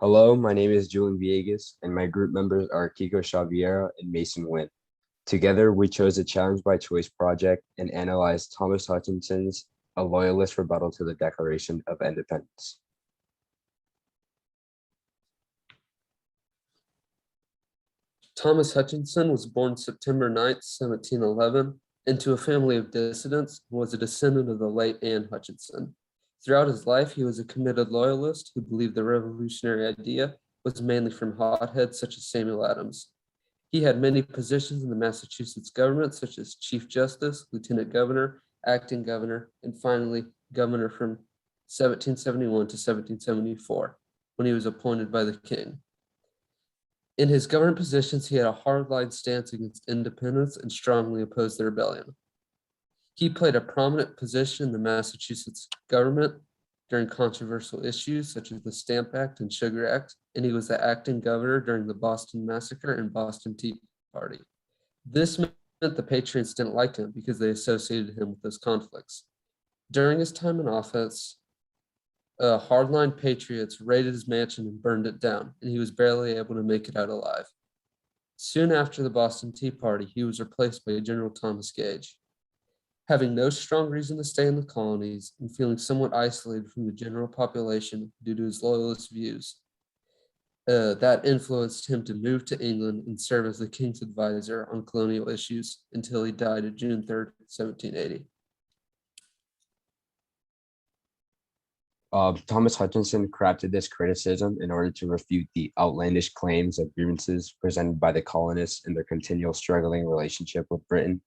Hello, my name is Julian Villegas, and my group members are Kiko Xaviera and Mason Wynn. Together, we chose the Challenge by Choice project and analyzed Thomas Hutchinson's A Loyalist Rebuttal to the Declaration of Independence. Thomas Hutchinson was born September 9th, 1711, into a family of dissidents and was a descendant of the late Anne Hutchinson. Throughout his life, he was a committed loyalist who believed the revolutionary idea was mainly from hotheads such as Samuel Adams. He had many positions in the Massachusetts government, such as Chief Justice, Lieutenant Governor, Acting Governor, and finally Governor from 1771 to 1774, when he was appointed by the King. In his government positions, he had a hardline stance against independence and strongly opposed the rebellion. He played a prominent position in the Massachusetts government during controversial issues such as the Stamp Act and Sugar Act, and he was the acting governor during the Boston Massacre and Boston Tea Party. This meant the Patriots didn't like him because they associated him with those conflicts. During his time in office, hardline patriots raided his mansion and burned it down, and he was barely able to make it out alive. Soon after the Boston Tea Party, he was replaced by General Thomas Gage. Having no strong reason to stay in the colonies and feeling somewhat isolated from the general population due to his loyalist views, that influenced him to move to England and serve as the king's advisor on colonial issues until he died on June 3rd, 1780. Thomas Hutchinson crafted this criticism in order to refute the outlandish claims of grievances presented by the colonists in their continual struggling relationship with Britain.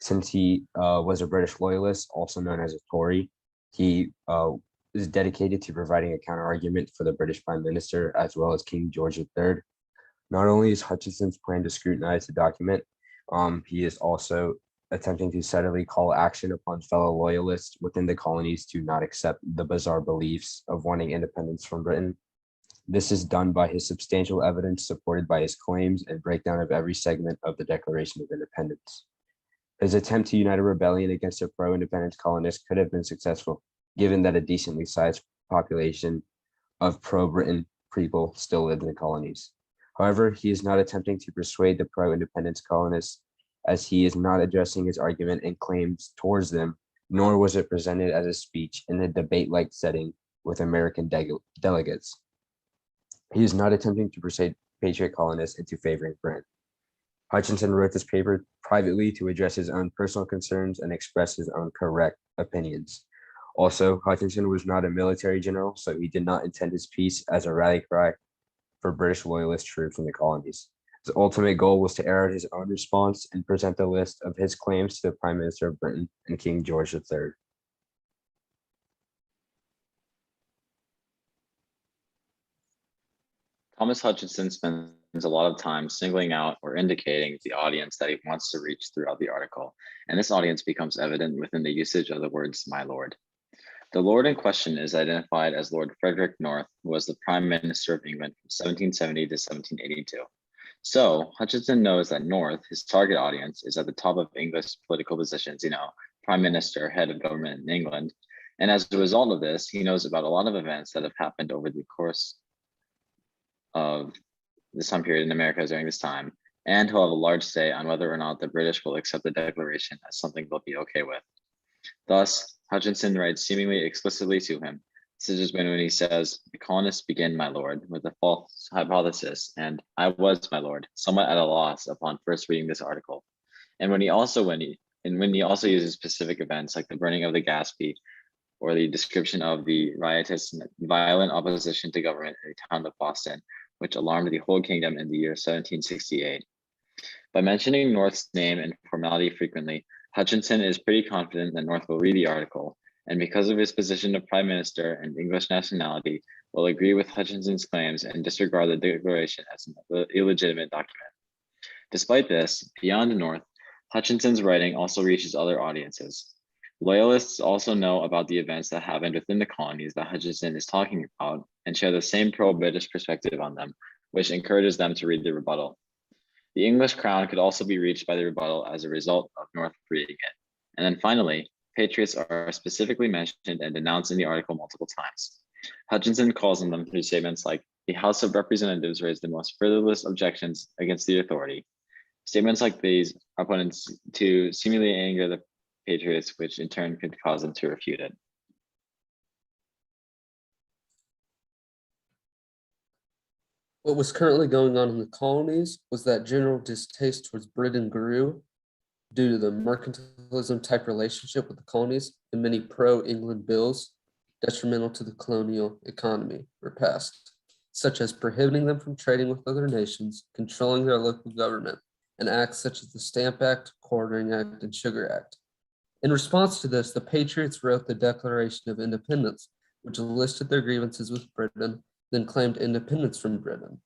Since he was a British loyalist, also known as a Tory, he is dedicated to providing a counterargument for the British Prime Minister as well as King George III. Not only is Hutchinson's plan to scrutinize the document, he is also attempting to subtly call action upon fellow loyalists within the colonies to not accept the bizarre beliefs of wanting independence from Britain. This is done by his substantial evidence supported by his claims and breakdown of every segment of the Declaration of Independence. His attempt to unite a rebellion against the pro-independence colonists could have been successful, given that a decently sized population of pro-Britain people still lived in the colonies. However, he is not attempting to persuade the pro-independence colonists, as he is not addressing his argument and claims towards them, nor was it presented as a speech in a debate-like setting with American delegates. He is not attempting to persuade patriot colonists into favoring Britain. Hutchinson wrote this paper privately to address his own personal concerns and express his own correct opinions. Also, Hutchinson was not a military general, so he did not intend his piece as a rally cry for British loyalist troops in the colonies. His ultimate goal was to air out his own response and present the list of his claims to the Prime Minister of Britain and King George III. Thomas Hutchinson spends a lot of time singling out or indicating the audience that he wants to reach throughout the article, and this audience becomes evident within the usage of the words "my lord." The lord in question is identified as Lord Frederick North, who was the Prime Minister of England from 1770 to 1782. So Hutchinson knows that North, his target audience, is at the top of English political positions, Prime Minister, head of government in England. And as a result of this, he knows about a lot of events that have happened over the course of this time period in America during this time, and he'll have a large say on whether or not the British will accept the declaration as something they'll be okay with. Thus, Hutchinson writes seemingly explicitly to him. This is when he says, "The colonists begin, my lord, with a false hypothesis, and I was, my lord, somewhat at a loss upon first reading this article." And when he also uses specific events like the burning of the Gaspee, or the description of the riotous and violent opposition to government in the town of Boston, which alarmed the whole kingdom in the year 1768. By mentioning North's name and formality frequently, Hutchinson is pretty confident that North will read the article, and because of his position of Prime Minister and English nationality, will agree with Hutchinson's claims and disregard the declaration as an illegitimate document. Despite this, beyond North, Hutchinson's writing also reaches other audiences. Loyalists also know about the events that happened within the colonies that Hutchinson is talking about and share the same pro-British perspective on them, which encourages them to read the rebuttal. The English crown could also be reached by the rebuttal as a result of North reading it. And then finally, patriots are specifically mentioned and denounced in the article multiple times. Hutchinson calls on them through statements like, the House of Representatives raised the most frivolous objections against the authority. Statements like these are put in to seemingly anger the patriots, which in turn could cause them to refute it. What was currently going on in the colonies was that general distaste towards Britain grew due to the mercantilism type relationship with the colonies, and many pro-England bills detrimental to the colonial economy were passed, such as prohibiting them from trading with other nations, controlling their local government, and acts such as the Stamp Act, Quartering Act, and Sugar Act. In response to this, the Patriots wrote the Declaration of Independence, which listed their grievances with Britain, then claimed independence from Britain.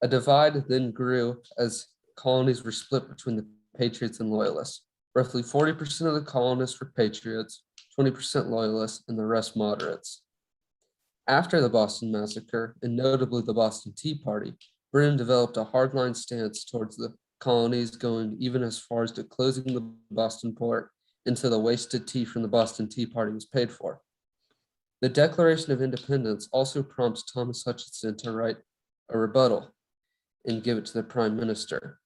A divide then grew as colonies were split between the Patriots and Loyalists. Roughly 40% of the colonists were Patriots, 20% Loyalists, and the rest moderates. After the Boston Massacre, and notably the Boston Tea Party, Britain developed a hardline stance towards the colonies, going even as far as to closing the Boston port until the wasted tea from the Boston Tea Party was paid for. The Declaration of Independence also prompts Thomas Hutchinson to write a rebuttal and give it to the Prime Minister.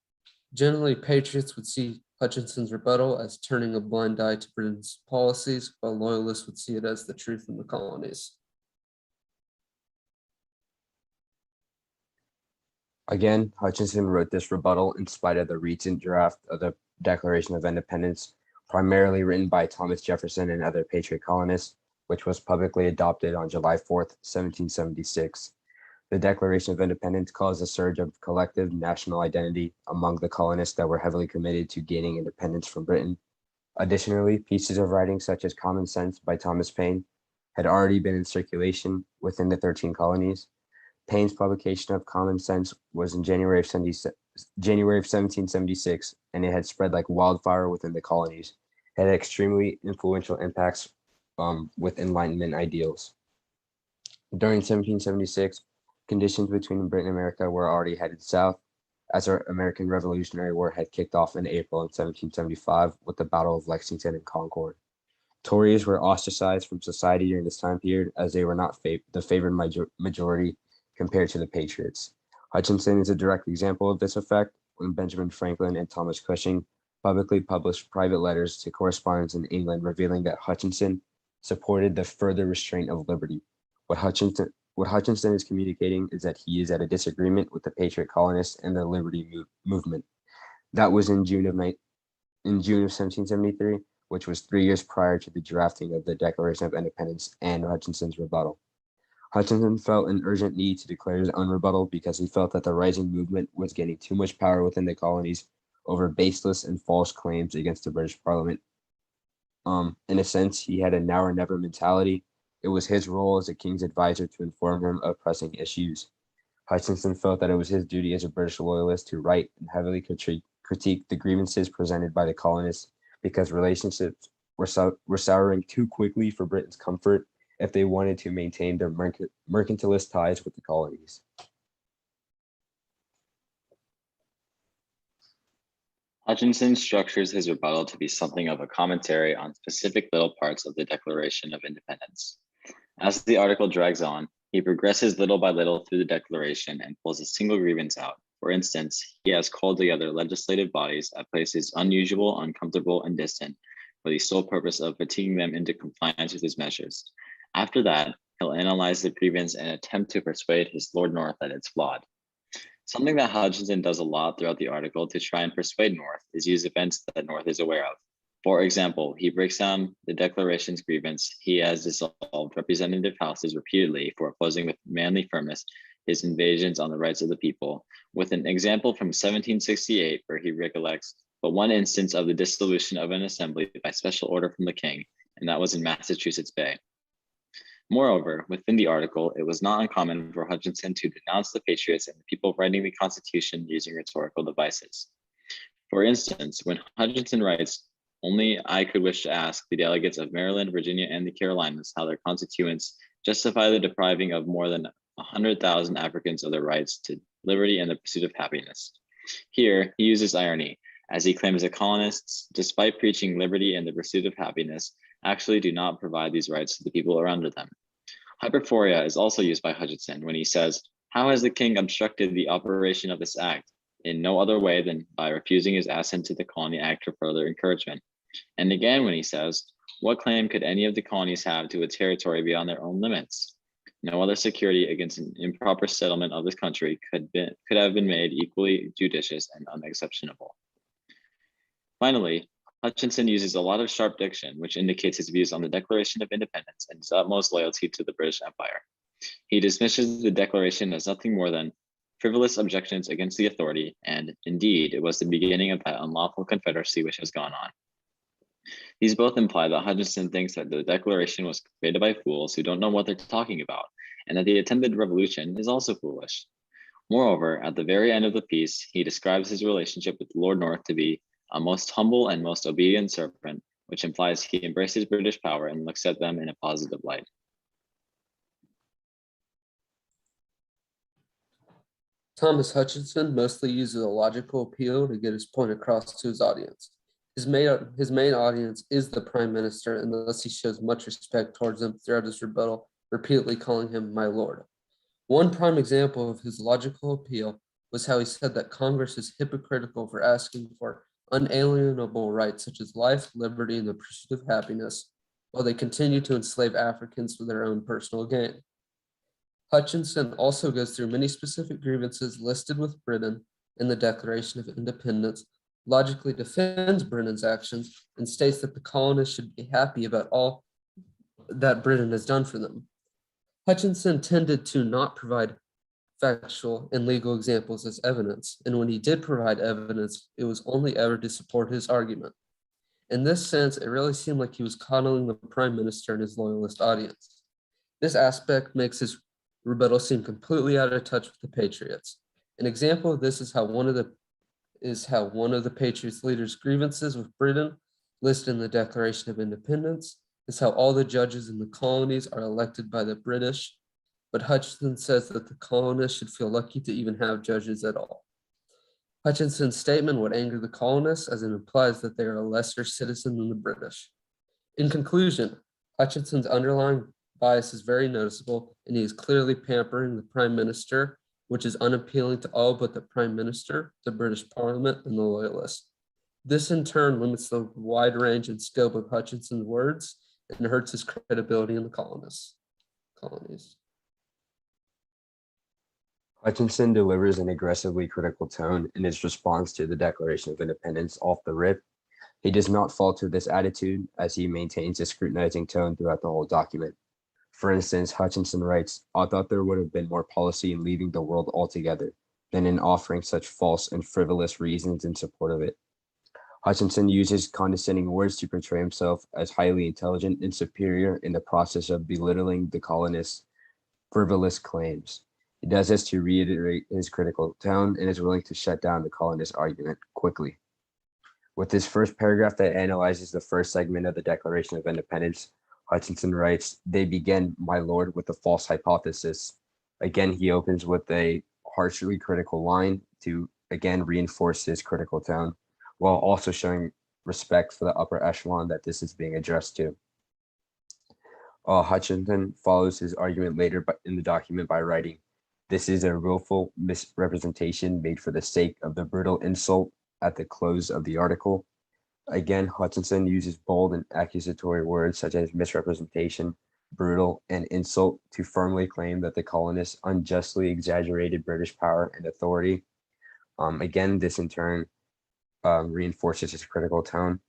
Generally, patriots would see Hutchinson's rebuttal as turning a blind eye to Britain's policies, while loyalists would see it as the truth in the colonies. Again, Hutchinson wrote this rebuttal in spite of the recent draft of the Declaration of Independence, primarily written by Thomas Jefferson and other Patriot colonists, which was publicly adopted on July 4th, 1776. The Declaration of Independence caused a surge of collective national identity among the colonists that were heavily committed to gaining independence from Britain. Additionally, pieces of writing such as Common Sense by Thomas Paine had already been in circulation within the 13 colonies. Paine's publication of Common Sense was in January of 1776, and it had spread like wildfire within the colonies. It had extremely influential impacts with Enlightenment ideals. During 1776, conditions between Britain and America were already headed south, as our American Revolutionary War had kicked off in April in 1775 with the Battle of Lexington and Concord. Tories were ostracized from society during this time period, as they were not the favored majority compared to the Patriots. Hutchinson is a direct example of this effect when Benjamin Franklin and Thomas Cushing publicly published private letters to correspondents in England revealing that Hutchinson supported the further restraint of liberty. What Hutchinson is communicating is that he is at a disagreement with the Patriot colonists and the Liberty movement. That was in June of 1773, which was 3 years prior to the drafting of the Declaration of Independence and Hutchinson's rebuttal. Hutchinson felt an urgent need to declare his own rebuttal because he felt that the rising movement was gaining too much power within the colonies over baseless and false claims against the British Parliament. In a sense, he had a now or never mentality. It was his role as a king's advisor to inform him of pressing issues. Hutchinson felt that it was his duty as a British loyalist to write and heavily critique the grievances presented by the colonists because relationships were souring too quickly for Britain's comfort if they wanted to maintain their mercantilist ties with the colonies. Hutchinson structures his rebuttal to be something of a commentary on specific little parts of the Declaration of Independence. As the article drags on, he progresses little by little through the Declaration and pulls a single grievance out. For instance, he has called together legislative bodies at places unusual, uncomfortable, and distant for the sole purpose of fatiguing them into compliance with his measures. After that, he'll analyze the grievance and attempt to persuade his Lord North that it's flawed. Something that Hutchinson does a lot throughout the article to try and persuade North is use events that North is aware of. For example, he breaks down the Declaration's grievance. He has dissolved representative houses repeatedly for opposing with manly firmness his invasions on the rights of the people, with an example from 1768 where he recollects but one instance of the dissolution of an assembly by special order from the king, and that was in Massachusetts Bay. Moreover, within the article, it was not uncommon for Hutchinson to denounce the Patriots and the people writing the Constitution using rhetorical devices. For instance, when Hutchinson writes, "Only I could wish to ask the delegates of Maryland, Virginia, and the Carolinas how their constituents justify the depriving of more than 100,000 Africans of their rights to liberty and the pursuit of happiness." Here, he uses irony, as he claims that colonists, despite preaching liberty and the pursuit of happiness, actually do not provide these rights to the people around them. Hyperborea is also used by Hutchinson when he says, How has the king obstructed the operation of this act? In no other way than by refusing his assent to the Colony Act for further encouragement. And again, when he says, what claim could any of the colonies have to a territory beyond their own limits? No other security against an improper settlement of this country could have been made equally judicious and unexceptionable. Finally, Hutchinson uses a lot of sharp diction, which indicates his views on the Declaration of Independence and his utmost loyalty to the British Empire. He dismisses the Declaration as nothing more than frivolous objections against the authority, and indeed, it was the beginning of that unlawful confederacy which has gone on. These both imply that Hutchinson thinks that the Declaration was created by fools who don't know what they're talking about, and that the attempted revolution is also foolish. Moreover, at the very end of the piece, he describes his relationship with Lord North to be a most humble and most obedient servant, which implies he embraces British power and looks at them in a positive light. Thomas Hutchinson mostly uses a logical appeal to get his point across to his audience. His main audience is the Prime Minister, and thus he shows much respect towards him throughout his rebuttal, repeatedly calling him my lord. One prime example of his logical appeal was how he said that Congress is hypocritical for asking for unalienable rights such as life, liberty, and the pursuit of happiness, while they continue to enslave Africans for their own personal gain. Hutchinson also goes through many specific grievances listed with Britain in the Declaration of Independence, logically defends Britain's actions, and states that the colonists should be happy about all that Britain has done for them. Hutchinson tended to not provide factual and legal examples as evidence, and when he did provide evidence, it was only ever to support his argument. In this sense, it really seemed like he was coddling the Prime Minister and his loyalist audience. This aspect makes his rebuttal seem completely out of touch with the Patriots. An example of this is how one of the Patriots leaders' grievances with Britain, listed in the Declaration of Independence, is how all the judges in the colonies are elected by the British, but Hutchinson says that the colonists should feel lucky to even have judges at all. Hutchinson's statement would anger the colonists, as it implies that they are a lesser citizen than the British. In conclusion, Hutchinson's underlying bias is very noticeable, and he is clearly pampering the Prime Minister, which is unappealing to all but the Prime Minister, the British Parliament, and the Loyalists. This in turn limits the wide range and scope of Hutchinson's words and hurts his credibility in the colonies. Hutchinson delivers an aggressively critical tone in his response to the Declaration of Independence off the rip. He does not falter this attitude as he maintains a scrutinizing tone throughout the whole document. For instance, Hutchinson writes, "I thought there would have been more policy in leaving the world altogether than in offering such false and frivolous reasons in support of it." Hutchinson uses condescending words to portray himself as highly intelligent and superior in the process of belittling the colonists' frivolous claims. He does this to reiterate his critical tone and is willing to shut down the colonist argument quickly. With this first paragraph that analyzes the first segment of the Declaration of Independence, Hutchinson writes, "They begin, my lord, with a false hypothesis." Again, he opens with a harshly critical line to again reinforce his critical tone, while also showing respect for the upper echelon that this is being addressed to. Hutchinson follows his argument later in the document by writing, "This is a willful misrepresentation made for the sake of the brutal insult," at the close of the article. Again, Hutchinson uses bold and accusatory words such as misrepresentation, brutal, and insult to firmly claim that the colonists unjustly exaggerated British power and authority. Again, this in turn reinforces his critical tone.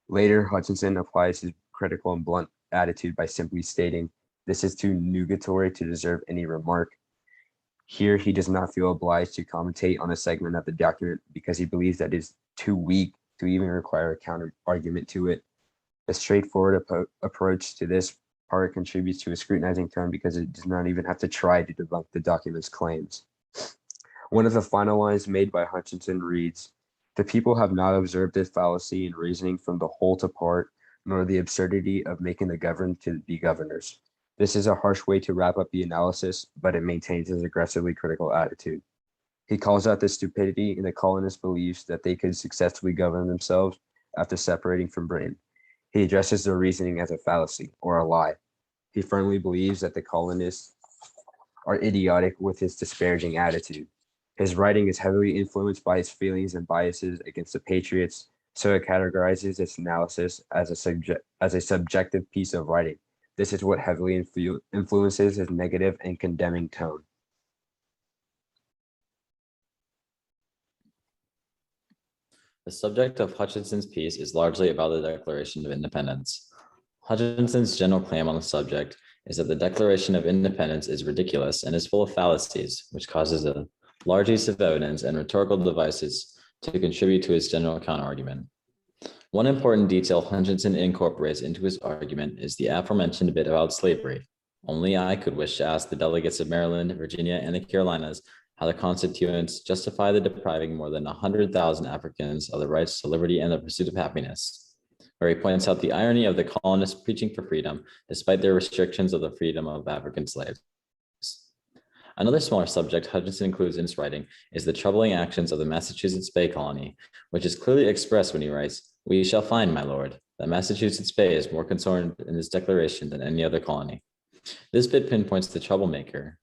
Later, Hutchinson applies his critical and blunt attitude by simply stating, "This is too nugatory to deserve any remark." Here, he does not feel obliged to commentate on a segment of the document because he believes that it is too weak to even require a counter argument to it. A straightforward approach to this part contributes to a scrutinizing tone because it does not even have to try to debunk the document's claims. One of the final lines made by Hutchinson reads, "The people have not observed this fallacy in reasoning from the whole to part, nor the absurdity of making the governed to be governors." This is a harsh way to wrap up the analysis, but it maintains his aggressively critical attitude. He calls out the stupidity in the colonists' beliefs that they could successfully govern themselves after separating from Britain. He addresses their reasoning as a fallacy or a lie. He firmly believes that the colonists are idiotic with his disparaging attitude. His writing is heavily influenced by his feelings and biases against the Patriots, so it categorizes its analysis as a subjective piece of writing. This is what heavily influences his negative and condemning tone. The subject of Hutchinson's piece is largely about the Declaration of Independence. Hutchinson's general claim on the subject is that the Declaration of Independence is ridiculous and is full of fallacies, which causes a large use of evidence and rhetorical devices to contribute to his general counterargument. One important detail Hutchinson incorporates into his argument is the aforementioned bit about slavery. Only I could wish to ask the delegates of Maryland, Virginia, and the Carolinas how the constituents justify the depriving more than 100,000 Africans of the rights to liberty and the pursuit of happiness, where he points out the irony of the colonists preaching for freedom despite their restrictions of the freedom of African slaves. Another smaller subject Hutchinson includes in his writing is the troubling actions of the Massachusetts Bay Colony, which is clearly expressed when he writes, "We shall find, my lord, that Massachusetts Bay is more concerned in this declaration than any other colony." This bit pinpoints the troublemaker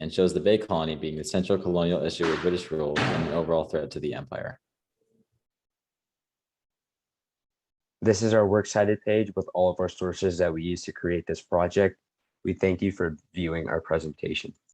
and shows the Bay Colony being the central colonial issue with British rule and an overall threat to the empire. This is our works cited page with all of our sources that we use to create this project. We thank you for viewing our presentation.